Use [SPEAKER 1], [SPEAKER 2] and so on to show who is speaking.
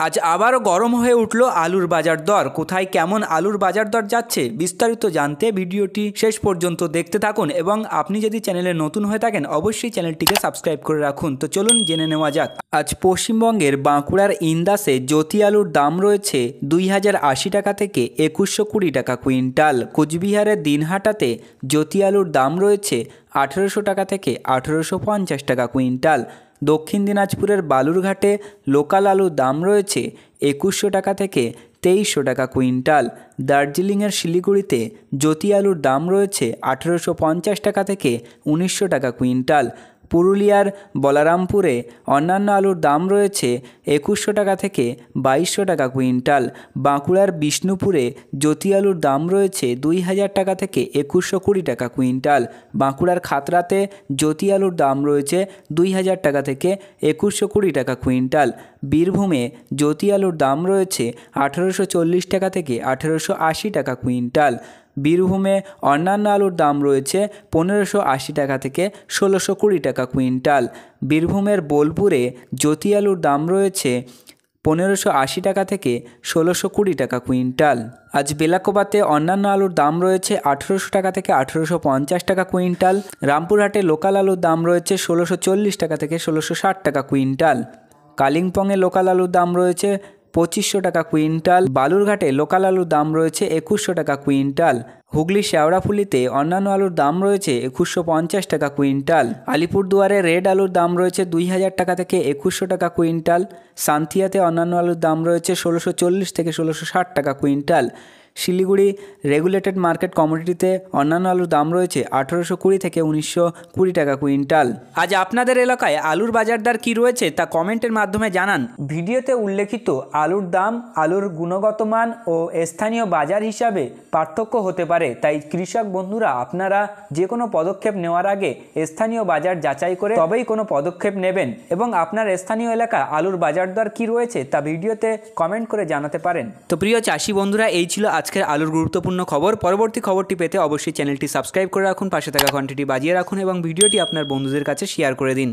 [SPEAKER 1] আজ আবারও গরম হয়ে উঠল আলুর বাজার দর। কোথায় কেমন আলুর বাজার দর যাচ্ছে বিস্তারিত জানতে ভিডিওটি শেষ পর্যন্ত দেখতে থাকুন এবং আপনি যদি চ্যানেলে নতুন হয়ে থাকেন অবশ্যই চ্যানেলটিকে সাবস্ক্রাইব করে রাখুন। তো চলুন জেনে নেওয়া যাক। আজ পশ্চিমবঙ্গের বাঁকুড়ার ইন্দাসে জ্যোতি আলুর দাম রয়েছে 2080 টাকা থেকে 2120 টাকা কুইন্টাল। কোচবিহারের দিনহাটাতে জ্যোতি আলুর দাম রয়েছে 1800 টাকা থেকে 1850 টাকা কুইন্টাল। দক্ষিণ দিনাজপুরের বালুরঘাটে লোকাল আলুর দাম রয়েছে 2100 টাকা থেকে 2300 টাকা কুইন্টাল। দার্জিলিংয়ের শিলিগুড়িতে জ্যোতি আলুর দাম রয়েছে 1850 টাকা থেকে 1900 টাকা কুইন্টাল। পুরুলিয়ার বলারামপুরে অন্যান্য আলুর দাম রয়েছে 2100 টাকা থেকে 2200 টাকা কুইন্টাল। বাঁকুড়ার বিষ্ণুপুরে জ্যোতি আলুর দাম রয়েছে 2000 টাকা থেকে 2120 টাকা কুইন্টাল। বাঁকুড়ার খাতড়াতে জ্যোতি আলুর দাম রয়েছে 2000 টাকা থেকে 2120 টাকা কুইন্টাল। বীরভূমে জ্যোতি আলুর দাম রয়েছে 1840 টাকা থেকে 1880 টাকা কুইন্টাল। বীরভূমে অন্যান্য আলুর দাম রয়েছে 1580 টাকা থেকে 1620 টাকা কুইন্টাল। বীরভূমের বোলপুরে জ্যোতি আলুর দাম রয়েছে 1580 টাকা থেকে 1620 টাকা কুইন্টাল। আজ বেলাকোবাতে অন্যান্য আলুর দাম রয়েছে 1800 টাকা থেকে 1850 টাকা কুইন্টাল। রামপুরহাটে লোকাল আলুর দাম রয়েছে 1640 টাকা থেকে 1660 টাকা কুইন্টাল। কালিম্পংয়ে লোকাল আলুর দাম রয়েছে 2500 টাকা কুইন্টাল। বালুরঘাটে লোকাল আলুর দাম রয়েছে 2100 টাকা কুইন্টাল। হুগলি শেওড়াফুলিতে অন্যান্য আলুর দাম রয়েছে 2150 টাকা কুইন্টাল। আলিপুরদুয়ারে রেড আলুর দাম রয়েছে 2000 টাকা থেকে 2100 টাকা কুইন্টাল। সান্থিয়াতে অন্যান্য আলুর দাম রয়েছে 1640 থেকে 1660 টাকা কুইন্টাল। শিলিগুড়ি রেগুলেটেড মার্কেট কমোডিটিতে অন্যান্য আলুর দাম রয়েছে 1820 থেকে 1920 টাকা কুইন্টাল। আজ আপনাদের এলাকায় আলুর বাজার দর কী রয়েছে তা কমেন্টের মাধ্যমে জানান। ভিডিওতে উল্লেখিত আলুর দাম আলুর গুণগত মান ও স্থানীয় বাজার হিসাবে পার্থক্য হতে পারে, তাই কৃষক বন্ধুরা আপনারা যে কোনো পদক্ষেপ নেওয়ার আগে স্থানীয় বাজার যাচাই করে তবেই কোনো পদক্ষেপ নেবেন এবং আপনার স্থানীয় এলাকা আলুর বাজার দর কী রয়েছে তা ভিডিওতে কমেন্ট করে জানাতে পারেন। তো প্রিয় চাষি বন্ধুরা, এই ছিল আজকের আলুর গুরুত্বপূর্ণ খবর। পরবর্তী খবরটি পেতে অবশ্যই চ্যানেলটি সাবস্ক্রাইব করে রাখুন, পাশে থাকা ঘন্টিটি বাজিয়ে রাখুন এবং ভিডিওটি আপনার বন্ধুদের কাছে শেয়ার করে দিন।